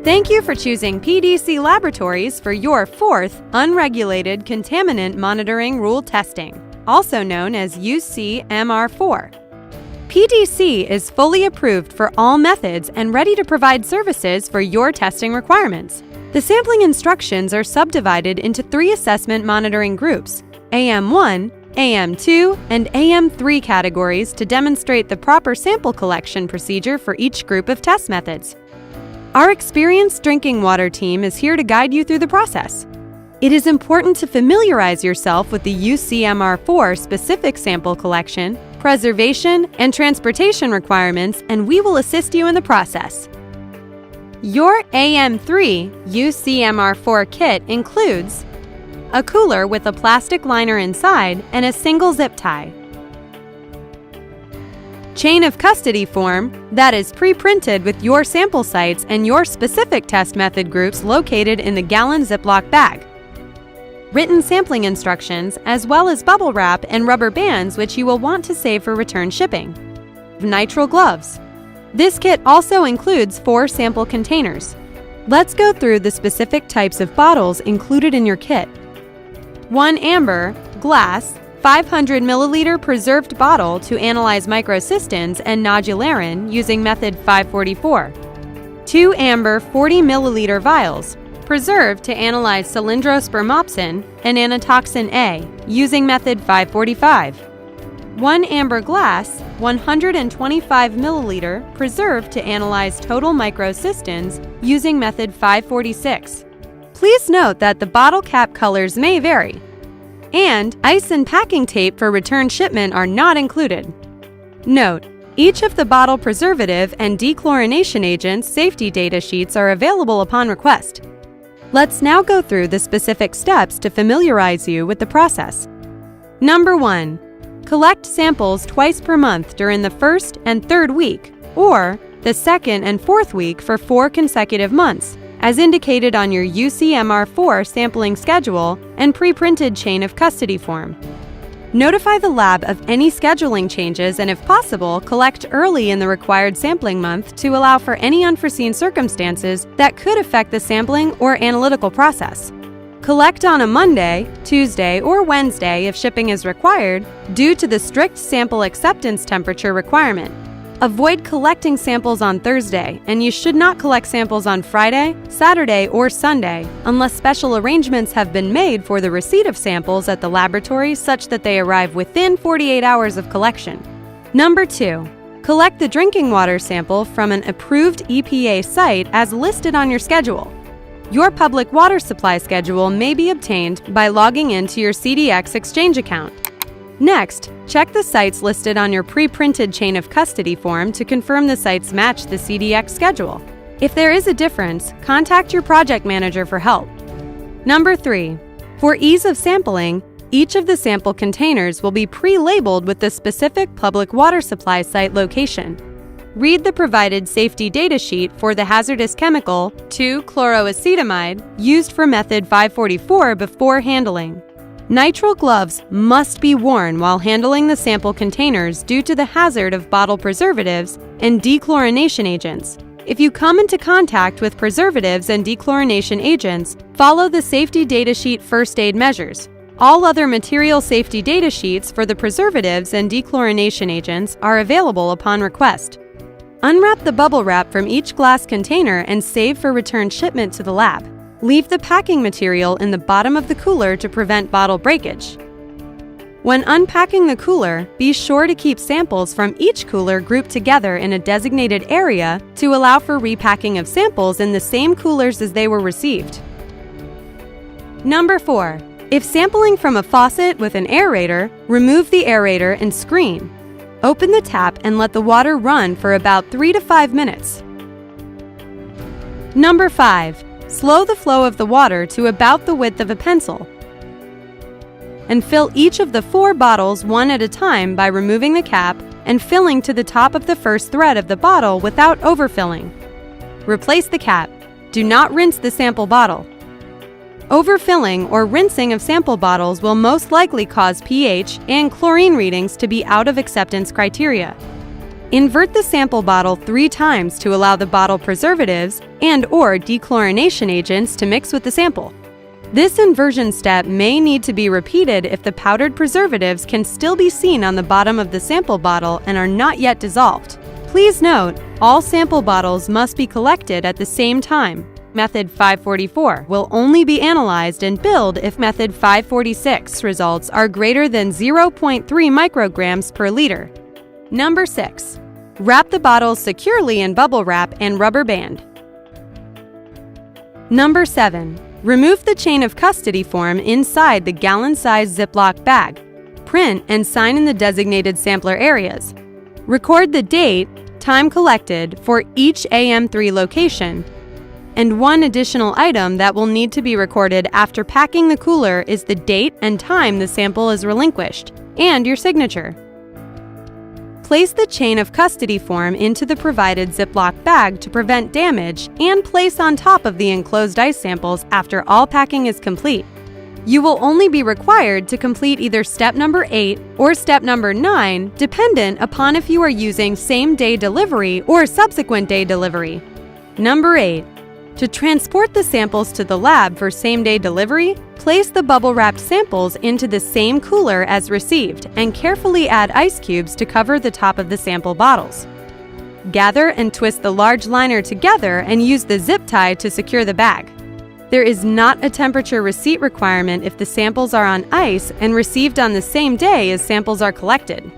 Thank you for choosing PDC Laboratories for your 4th Unregulated Contaminant Monitoring Rule testing, also known as Ucmr4. PDC is fully approved for all methods and ready to provide services for your testing requirements. The sampling instructions are subdivided into 3 assessment monitoring groups, AM1, AM2, and AM3 categories to demonstrate the proper sample collection procedure for each group of test methods. Our experienced drinking water team is here to guide you through the process. It is important to familiarize yourself with the Ucmr4 specific sample collection, preservation, and transportation requirements, and we will assist you in the process. Your AM3 Ucmr4 kit includes a cooler with a plastic liner inside and a single zip tie, chain of custody form that is pre-printed with your sample sites and your specific test method groups located in the gallon Ziploc bag, written sampling instructions, as well as bubble wrap and rubber bands which you will want to save for return shipping, nitrile gloves. This kit also includes 4 sample containers. Let's go through the specific types of bottles included in your kit. 1 amber, glass, 500 milliliter preserved bottle to analyze microcystins and nodularin using method 544. 2 amber 40 milliliter vials, preserved to analyze cylindrospermopsin and anatoxin A using method 545. 1 amber glass, 125 milliliter, preserved to analyze total microcystins using method 546. Please note that the bottle cap colors may vary, and ice and packing tape for return shipment are not included. Note: each of the bottle preservative and dechlorination agents safety data sheets are available upon request. Let's now go through the specific steps to familiarize you with the process. Number 1. Collect samples twice per month during the 1st and 3rd week, or the 2nd and 4th week for 4 consecutive months, as indicated on your Ucmr4 sampling schedule and pre-printed chain of custody form. Notify the lab of any scheduling changes and, if possible, collect early in the required sampling month to allow for any unforeseen circumstances that could affect the sampling or analytical process. Collect on a Monday, Tuesday, or Wednesday if shipping is required due to the strict sample acceptance temperature requirement. Avoid collecting samples on Thursday, and you should not collect samples on Friday, Saturday, or Sunday unless special arrangements have been made for the receipt of samples at the laboratory such that they arrive within 48 hours of collection. Number 2. Collect the drinking water sample from an approved EPA site as listed on your schedule. Your public water supply schedule may be obtained by logging into your CDX Exchange account. Next, check the sites listed on your pre-printed chain of custody form to confirm the sites match the CDX schedule. If there is a difference, contact your project manager for help. Number 3. For ease of sampling, each of the sample containers will be pre-labeled with the specific public water supply site location. Read the provided safety data sheet for the hazardous chemical 2-chloroacetamide used for method 544 before handling. Nitrile gloves must be worn while handling the sample containers due to the hazard of bottle preservatives and dechlorination agents. If you come into contact with preservatives and dechlorination agents, follow the safety data sheet first aid measures. All other material safety data sheets for the preservatives and dechlorination agents are available upon request. Unwrap the bubble wrap from each glass container and save for return shipment to the lab. Leave the packing material in the bottom of the cooler to prevent bottle breakage. When unpacking the cooler, be sure to keep samples from each cooler grouped together in a designated area to allow for repacking of samples in the same coolers as they were received. Number 4. If sampling from a faucet with an aerator, remove the aerator and screen. Open the tap and let the water run for about 3 to 5 minutes. Number 5. Slow the flow of the water to about the width of a pencil, and fill each of the 4 bottles one at a time by removing the cap and filling to the top of the first thread of the bottle without overfilling. Replace the cap. Do not rinse the sample bottle. Overfilling or rinsing of sample bottles will most likely cause pH and chlorine readings to be out of acceptance criteria. Invert the sample bottle 3 times to allow the bottle preservatives and/or dechlorination agents to mix with the sample. This inversion step may need to be repeated if the powdered preservatives can still be seen on the bottom of the sample bottle and are not yet dissolved. Please note, all sample bottles must be collected at the same time. Method 544 will only be analyzed and billed if method 546 results are greater than 0.3 micrograms per liter. Number 6. Wrap the bottles securely in bubble wrap and rubber band. Number 7. Remove the chain of custody form inside the gallon-sized Ziploc bag. Print and sign in the designated sampler areas. Record the date, time collected for each AM3 location. And one additional item that will need to be recorded after packing the cooler is the date and time the sample is relinquished, and your signature. Place the chain of custody form into the provided Ziploc bag to prevent damage and place on top of the enclosed ice samples after all packing is complete. You will only be required to complete either step number 8 or step number 9, dependent upon if you are using same-day delivery or subsequent day delivery. Number 8. To transport the samples to the lab for same-day delivery, place the bubble-wrapped samples into the same cooler as received and carefully add ice cubes to cover the top of the sample bottles. Gather and twist the large liner together and use the zip tie to secure the bag. There is not a temperature receipt requirement if the samples are on ice and received on the same day as samples are collected.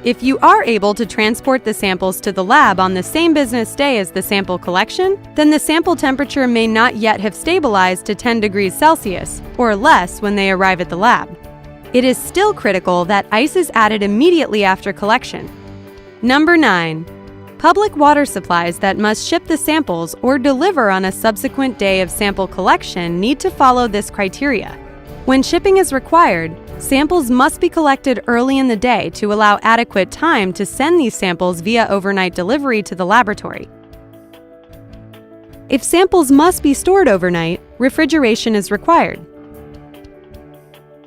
If you are able to transport the samples to the lab on the same business day as the sample collection, then the sample temperature may not yet have stabilized to 10 degrees Celsius or less when they arrive at the lab. It is still critical that ice is added immediately after collection. Number 9. Public water supplies that must ship the samples or deliver on a subsequent day of sample collection need to follow this criteria. When shipping is required, samples must be collected early in the day to allow adequate time to send these samples via overnight delivery to the laboratory. If samples must be stored overnight, refrigeration is required.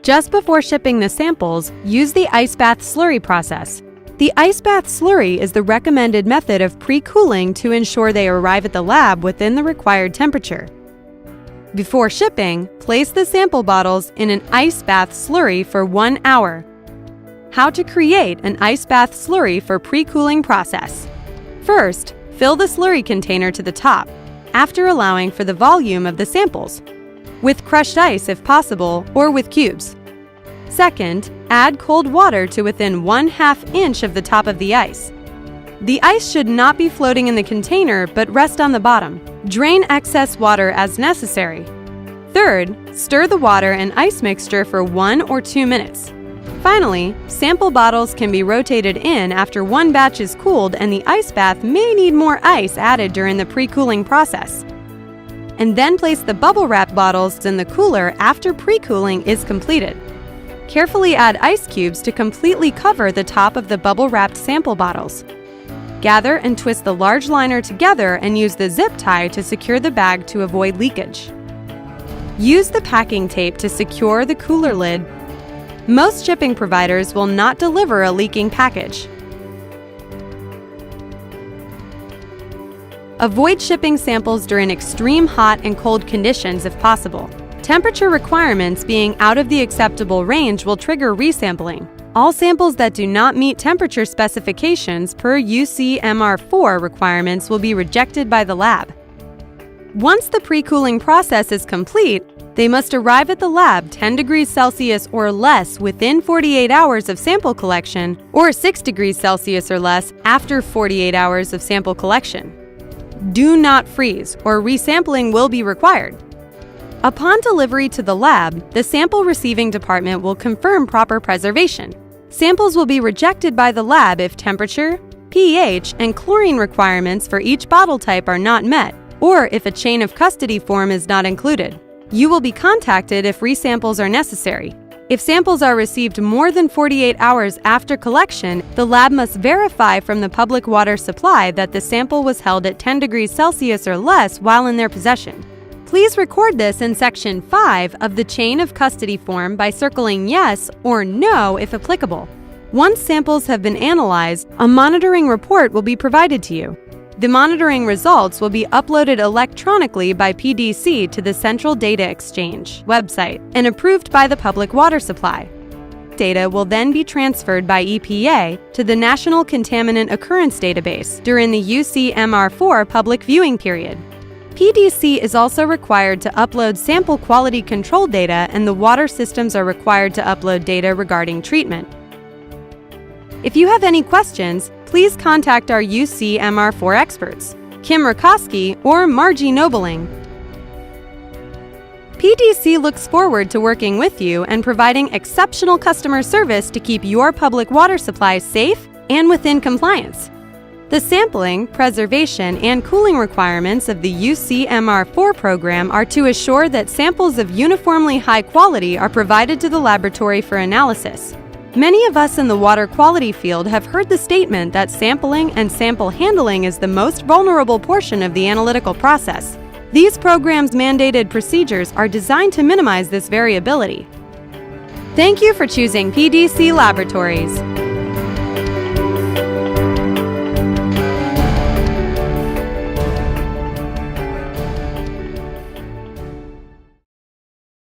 Just before shipping the samples, use the ice bath slurry process. The ice bath slurry is the recommended method of pre-cooling to ensure they arrive at the lab within the required temperature. Before shipping, place the sample bottles in an ice bath slurry for 1 hour. How to create an ice bath slurry for pre-cooling process. First, fill the slurry container to the top, after allowing for the volume of the samples, with crushed ice if possible, or with cubes. Second, add cold water to within 1/2 inch of the top of the ice. The ice should not be floating in the container but rest on the bottom. Drain excess water as necessary. Third, stir the water and ice mixture for 1 or 2 minutes. Finally, sample bottles can be rotated in after one batch is cooled and the ice bath may need more ice added during the pre-cooling process. And then place the bubble wrap bottles in the cooler after pre-cooling is completed. Carefully add ice cubes to completely cover the top of the bubble-wrapped sample bottles. Gather and twist the large liner together and use the zip tie to secure the bag to avoid leakage. Use the packing tape to secure the cooler lid. Most shipping providers will not deliver a leaking package. Avoid shipping samples during extreme hot and cold conditions if possible. Temperature requirements being out of the acceptable range will trigger resampling. All samples that do not meet temperature specifications per Ucmr4 requirements will be rejected by the lab. Once the pre-cooling process is complete, they must arrive at the lab 10 degrees Celsius or less within 48 hours of sample collection, or 6 degrees Celsius or less after 48 hours of sample collection. Do not freeze, or resampling will be required. Upon delivery to the lab, the sample receiving department will confirm proper preservation. Samples will be rejected by the lab if temperature, pH, and chlorine requirements for each bottle type are not met, or if a chain of custody form is not included. You will be contacted if resamples are necessary. If samples are received more than 48 hours after collection, the lab must verify from the public water supply that the sample was held at 10 degrees Celsius or less while in their possession. Please record this in Section 5 of the Chain of Custody form by circling Yes or No if applicable. Once samples have been analyzed, a monitoring report will be provided to you. The monitoring results will be uploaded electronically by PDC to the Central Data Exchange website and approved by the Public Water Supply. Data will then be transferred by EPA to the National Contaminant Occurrence Database during the Ucmr4 public viewing period. PDC is also required to upload sample quality control data, and the water systems are required to upload data regarding treatment. If you have any questions, please contact our Ucmr4 experts, Kim Rakoski or Margie Nobling. PDC looks forward to working with you and providing exceptional customer service to keep your public water supply safe and within compliance. The sampling, preservation, and cooling requirements of the Ucmr4 program are to assure that samples of uniformly high quality are provided to the laboratory for analysis. Many of us in the water quality field have heard the statement that sampling and sample handling is the most vulnerable portion of the analytical process. These programs' mandated procedures are designed to minimize this variability. Thank you for choosing PDC Laboratories.